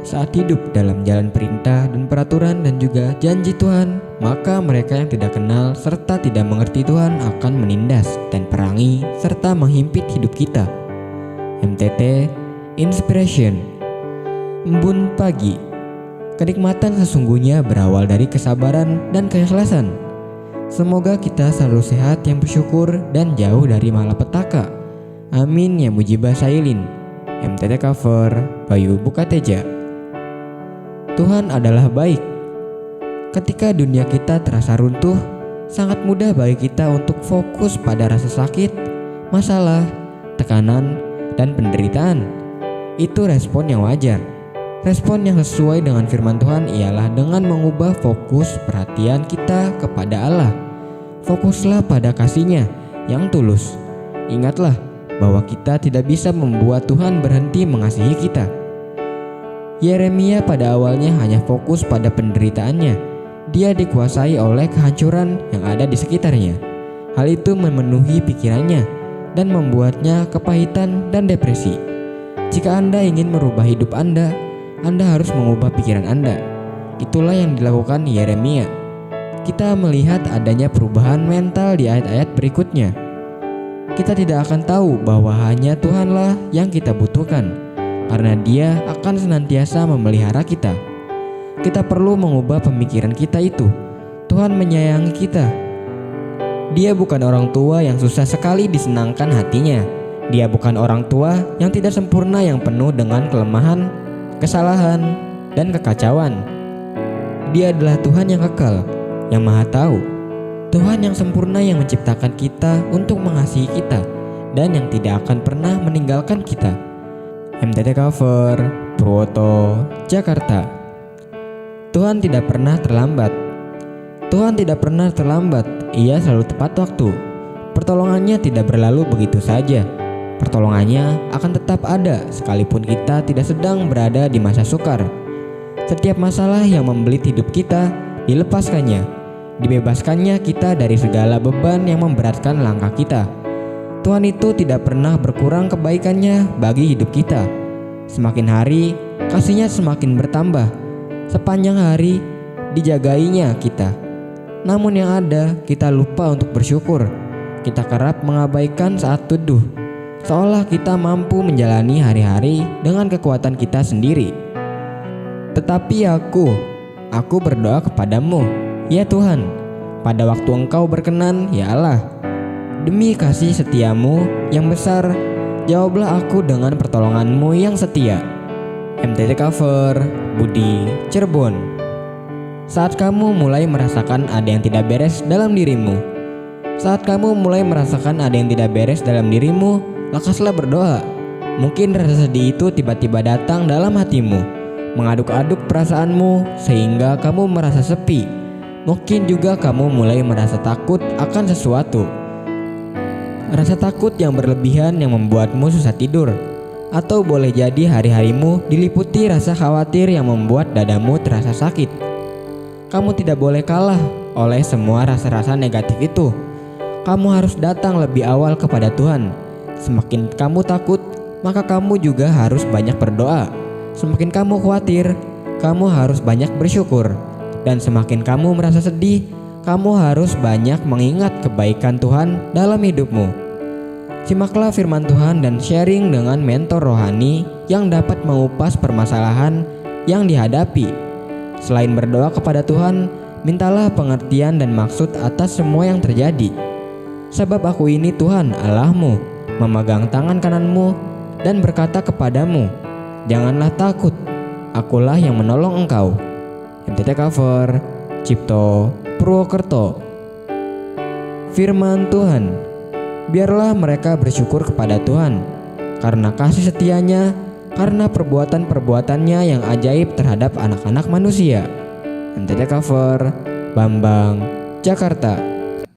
saat hidup dalam jalan perintah dan peraturan dan juga janji Tuhan, maka mereka yang tidak kenal serta tidak mengerti Tuhan akan menindas dan perangi serta menghimpit hidup kita. MTT Inspiration. Embun pagi. Kenikmatan sesungguhnya berawal dari kesabaran dan keikhlasan. Semoga kita selalu sehat yang bersyukur dan jauh dari malapetaka. Amin ya mujibah sailin. MTT cover Bayu Bukateja. Tuhan adalah baik. Ketika dunia kita terasa runtuh, sangat mudah bagi kita untuk fokus pada rasa sakit, masalah, tekanan, dan penderitaan. Itu respon yang wajar. Respon yang sesuai dengan firman Tuhan ialah dengan mengubah fokus perhatian kita kepada Allah. Fokuslah pada kasih-Nya yang tulus. Ingatlah bahwa kita tidak bisa membuat Tuhan berhenti mengasihi kita. Yeremia pada awalnya hanya fokus pada penderitaannya. Dia dikuasai oleh kehancuran yang ada di sekitarnya. Hal itu memenuhi pikirannya dan membuatnya kepahitan dan depresi. Jika Anda ingin merubah hidup Anda harus mengubah pikiran Anda. Itulah yang dilakukan Yeremia. Kita melihat adanya perubahan mental di ayat-ayat berikutnya. Kita tidak akan tahu bahwa hanya Tuhanlah yang kita butuhkan, karena Dia akan senantiasa memelihara kita. Kita perlu mengubah pemikiran kita itu. Tuhan menyayangi kita. Dia bukan orang tua yang susah sekali disenangkan hatinya. Dia bukan orang tua yang tidak sempurna yang penuh dengan kelemahan, kesalahan, dan kekacauan. Dia adalah Tuhan yang kekal, yang maha tahu. Tuhan yang sempurna yang menciptakan kita untuk mengasihi kita dan yang tidak akan pernah meninggalkan kita. MTT cover Purwoto, Jakarta. Tuhan tidak pernah terlambat. Tuhan tidak pernah terlambat. Ia selalu tepat waktu. Pertolongannya tidak berlalu begitu saja. Pertolongannya akan tetap ada sekalipun kita tidak sedang berada di masa sukar. Setiap masalah yang membelit hidup kita dilepaskannya. Dibebaskannya kita dari segala beban yang memberatkan langkah kita. Tuhan itu tidak pernah berkurang kebaikannya bagi hidup kita. Semakin hari, kasih-Nya semakin bertambah. Sepanjang hari, dijagainya kita. Namun yang ada, kita lupa untuk bersyukur. Kita kerap mengabaikan saat teduh, seolah kita mampu menjalani hari-hari dengan kekuatan kita sendiri. Tetapi aku berdoa kepadamu, ya Tuhan, pada waktu Engkau berkenan, ya Allah. Demi kasih setiamu yang besar, jawablah aku dengan pertolonganmu yang setia. MTT cover Budi, Cirebon. Saat kamu mulai merasakan ada yang tidak beres dalam dirimu, saat kamu mulai merasakan ada yang tidak beres dalam dirimu, lekaslah berdoa. Mungkin rasa sedih itu tiba-tiba datang dalam hatimu, mengaduk-aduk perasaanmu sehingga kamu merasa sepi. Mungkin juga kamu mulai merasa takut akan sesuatu. Rasa takut yang berlebihan yang membuatmu susah tidur. Atau boleh jadi hari-harimu diliputi rasa khawatir yang membuat dadamu terasa sakit. Kamu tidak boleh kalah oleh semua rasa-rasa negatif itu. Kamu harus datang lebih awal kepada Tuhan. Semakin kamu takut, maka kamu juga harus banyak berdoa. Semakin kamu khawatir, kamu harus banyak bersyukur. Dan semakin kamu merasa sedih, kamu harus banyak mengingat kebaikan Tuhan dalam hidupmu. Simaklah firman Tuhan dan sharing dengan mentor rohani yang dapat mengupas permasalahan yang dihadapi. Selain berdoa kepada Tuhan, mintalah pengertian dan maksud atas semua yang terjadi. Sebab aku ini Tuhan Allahmu, memegang tangan kananmu dan berkata kepadamu, janganlah takut, akulah yang menolong engkau. MTT cover Cipto, Purwokerto. Firman Tuhan. Biarlah mereka bersyukur kepada Tuhan karena kasih setianya, karena perbuatan-perbuatannya yang ajaib terhadap anak-anak manusia. MTT cover Bambang, Jakarta.